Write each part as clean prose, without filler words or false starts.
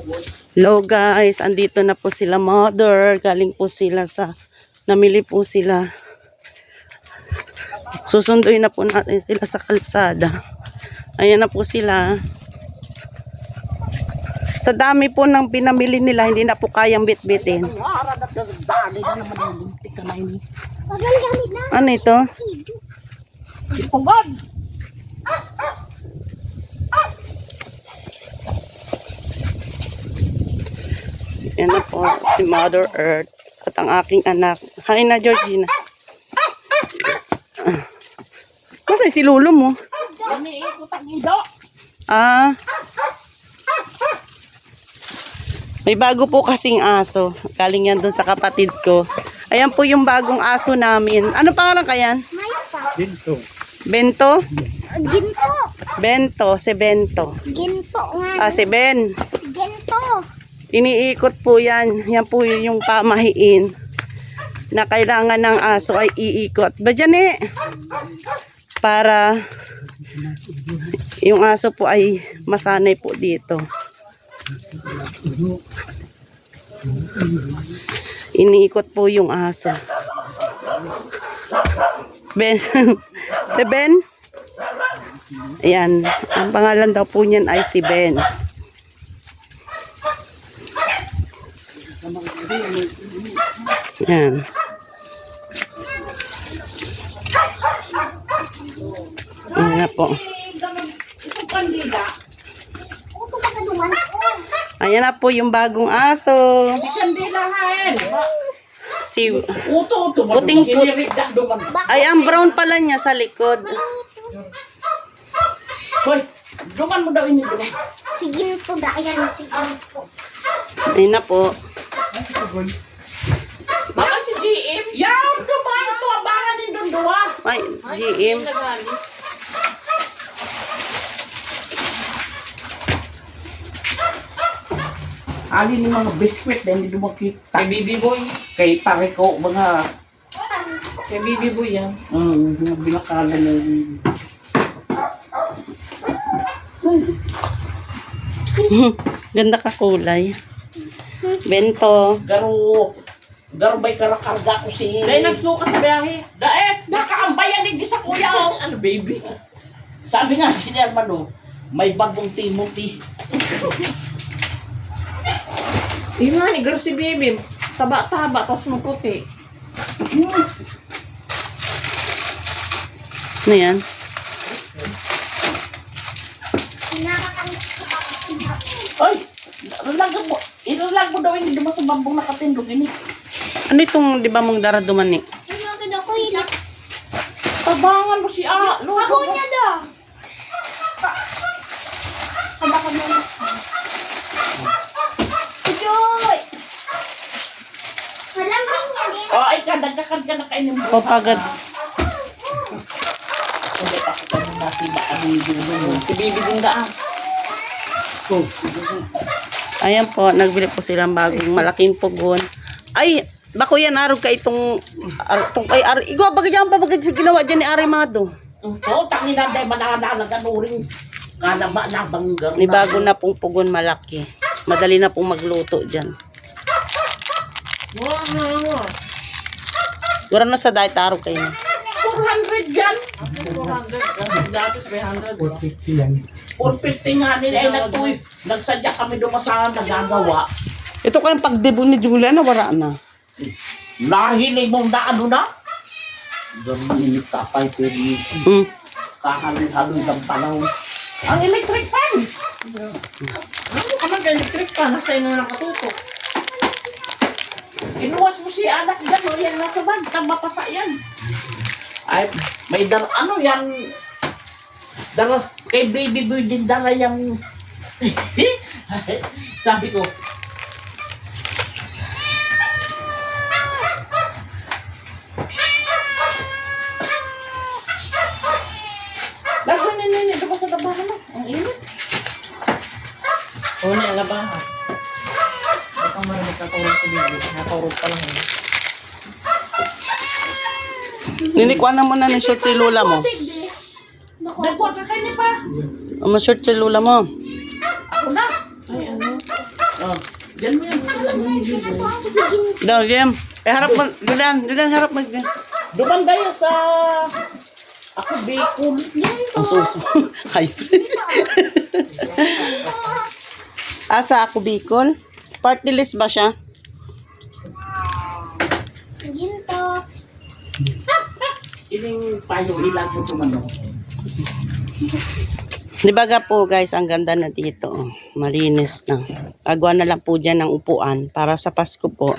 Hello guys, andito na po sila mother. Galing po sila sa, namili po sila. Susunduin na po natin sila sa kalsada. Ayan na po sila. Sa dami po ng pinamili nila, hindi na po kayang bitbitin. Ano ito? Yan na po si Mother Earth at ang aking anak. Hi na Georgina. Masa si Lulo mo? Ah. May bago po kasing aso. Galing yan dun sa kapatid ko. Ayan po yung bagong aso namin. Ano pangalan kayan? Bento. Bento? Ginto. Bento, si Bento. Ginto nga. Si Ben. Ginto. Iniikot po yan. Yan po yung pamahiin na kailangan ng aso ay iikot. Ba dyan eh? Para yung aso po ay masanay po dito. Iniikot po yung aso. Ben. Si Ben. Ayan. Ang pangalan daw po niyan ay si Ben. Ayan. Ayan na po. Ayan na po yung bagong aso. Si puting put. Ay, ang brown pala niya sa likod. Hoy, duman mo daw ini duman. Si Ginto da. Ayan si Ginto. Ayan na po. Bakit si GM? Yan, duman to. Abangan din doon duwa. Ay, GM. Ali ni mga biskwit na hindi dumakita. Kay Bibi Boy. Kay pare ko, mga... Kay Bibi Boy yan. Mga binakalan na yun. Ganda ka kulay. Bento. Garo ba'y karakarga ko si... Dahil nagsuka sa biyahe. Nakaambayan din sa kuya oh. Ano baby? Sabi nga ni Hermano, may bagong Timothy. Yun nga ni Garo si baby. Taba-taba, tas maputi. Ano yan? Ay! Ilalag mo daw hindi dumas sa bambong nakatindog ini. Ano itong, di ba mong daraduman ni? Tabangan mo si Alo. Ako niya da. Kabaka mo na siya. Joy! Walang ring niya din. Oh, ay kadagdakan ka na kainin mo. Papagad. Hindi ako ka nung nasi ba kami yung Si baby din daan. Ayan po, nagbili po silang bagong malaking pugon. Ay, bako yan araw ka itong kay Ari. Igwa bagay yan pa bagay sa ginawa dyan ni Arimado. Oo, tangin na dahil mananalagan uring. Kana ba na banggar Ni bago na pong pugon malaki. Madali na pong magluto dyan. Wow. Gura na sa diet araw kayo. 400 yan. 400. Dati 300. 450 yan. 450 nga nila ay nagtuwi. Nagsadya kami dumasahan nagagawa. Ito kayong pagdebo ni Julia na wala na. Nahilig mong ano na? Gaminit ka pa pwede. Kahaloy-haloy ng panahon. Ang electric fan! Ano ka man ka-electric pa? Nasa ino nakatutok. Inuwas mo si anak dyan, o yan lang sa bag, mapasa yan. Ay, may ano yan, kay baby boy din dala yung, sabi ko, lasan ni Nini, ito pa sa tabahan mo, ang init. Una, labahan. Ito ang maraming katulog si baby. Natulog pa lang yun. Ninikuan mo na ni short si Lula mo. Nagkuha ka kayo pa. Ma-short si Lula mo. Ako na. Ay, ano? Oh, dyan mo yan. Daw, Jem. Harap mo. Julian, harap mo. Duman tayo sa... Ako, bacon. Ang suso. Hybrid. Asa ako Bicol? Party list ba siya? Ginto. Iling payo ilan mo tumano. Di ba ga po guys, ang ganda na dito. Oh. Malinis na. Agawa na lang po dyan ng upuan para sa Pasko po.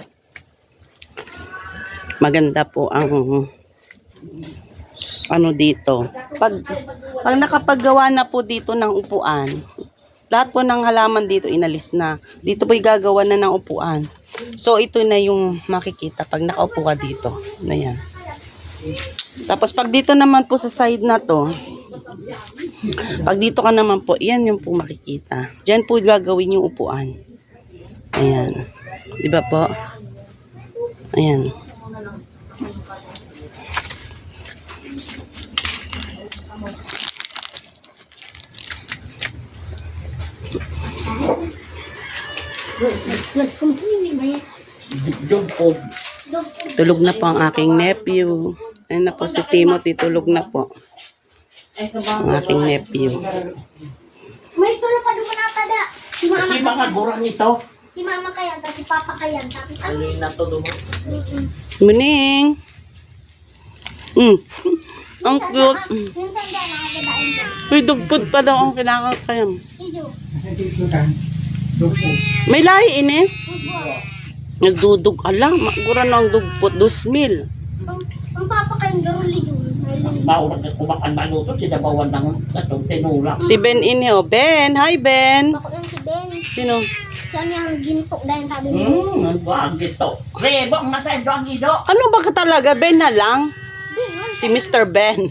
Maganda po ang ano dito. Pag nakapaggawa na po dito ng upuan, lahat po ng halaman dito inalis na. Dito po gagawa na ng upuan. So ito na yung makikita pag nakaupo ka dito. Ayan. Tapos pag dito naman po sa side na to, pag dito ka naman po, yan yung po makikita. Diyan po gagawin yung upuan. Ayan. Di ba po? Ayan. Jumpo. Tulog na po ang aking nephew. Ayun na po si Timothy, tulog na po. Ang aking nephew. May tulo pa doon na tada. Si mama. Kasi mga gurang ito. Si mama kayan, tapos si papa kayan. Tapos Ano yung nato dumo? Muning. Ang cute. Minsan dyan, nakagadain ko. Uy, dugpot pa daw ang kinakakayam. Ijo. May lahi ini. Bugwa. Nagdudug. Ala, magura ng dugpot. 2,000. Ang papa kayan, garuli yun. Bawal na kumakan na luto, sinabawan ng katong tinula. Si Ben ini oh. Ben, hi Ben. Bako yung si Ben. Sino? Siya niyang ginto dahil sabi niya. Ano ba ang gito? Rebong nasa ito ang ido. Ano ba ka talaga? Ben na lang? Ben, ano? Si Mr. Ben.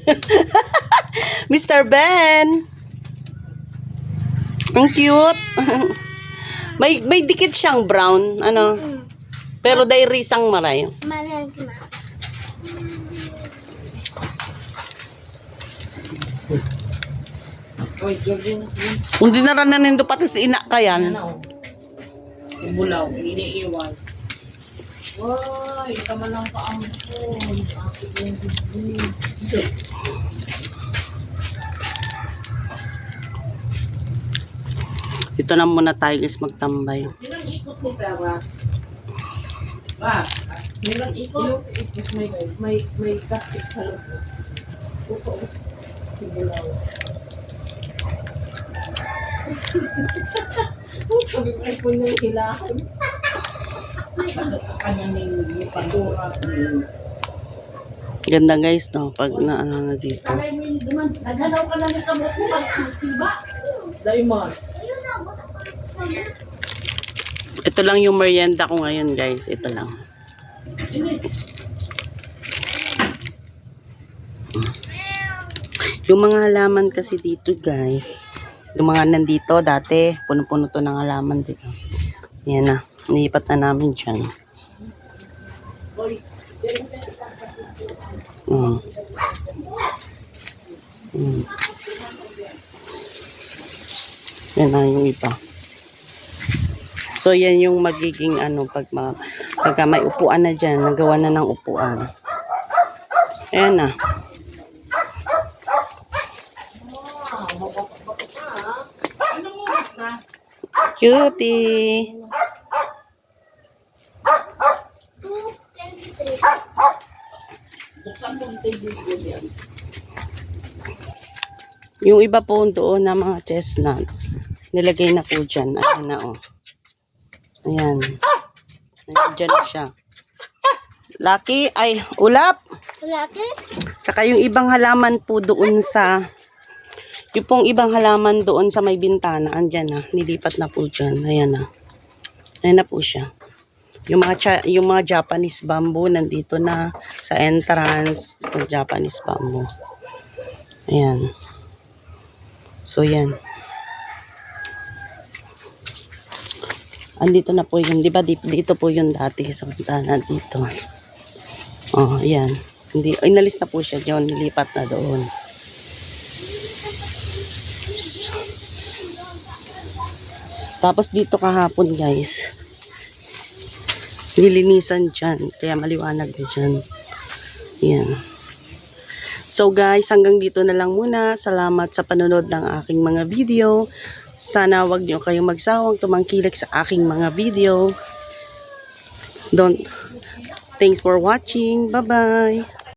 Mr. Ben. Ang cute. may dikit siyang brown. Ano? Pero dahil risang maray. Malang si mama. Oy, Georgina. Hindi na rin nanindo pati si ina kayan. Ano? Si Bulaw, iniiwan. Woy, tama lang kaampon. Akit yung bibig. Ito na muna tayo guys magtambay. Ilang ikot mo, Prawa? Ba? Ilang ikot? Ilang ikot may kapit sa loob. Upo. Si Bulaw. Sabi ko ay po yung hilahan. Kanya may padura. Ganda guys no pag na ano na dito. Kaya mo naman, naghanaw ka na ng kamot mo, magsiba. Diamond. Ito lang yung merienda ko ngayon guys. Ito lang. Yung mga halaman kasi dito guys. Yung mga nandito dati. Puno-puno to ng halaman dito. Yan na. Nilipat na namin dyan. Yan na yung iba. So yan yung magiging ano pagka may upuan na dyan, nagawa na ng upuan. Ayan na. Anong oras na? Cutie. 2:23. Buksan mo ang TV ko yan. Yung iba po doon na mga chestnut, nilagay na po dyan. Ayan na oh. Ayan. Ayan dyan na siya. Lucky, ay ulap. Laki? Tsaka yung ibang halaman po doon sa, yung pong ibang halaman doon sa may bintana, andyan na, nilipat na po dyan. Ayan na. Ayan na po siya. Yung mga Japanese bamboo nandito na sa entrance. Yung Japanese bamboo. Ayan. So yan. Andito na po yun. Di ba dito po yun dati sa bintana dito. Oh, ayan. Hindi, inalis na po siya dyan. Nilipat na doon. Tapos dito kahapon guys, nilinisan dyan. Kaya maliwanag na dyan. Yan. So guys, hanggang dito na lang muna. Salamat sa panonood ng aking mga video. Sana wag niyo kayong magsawang tumangkilik sa aking mga video. Thanks for watching. Bye-bye.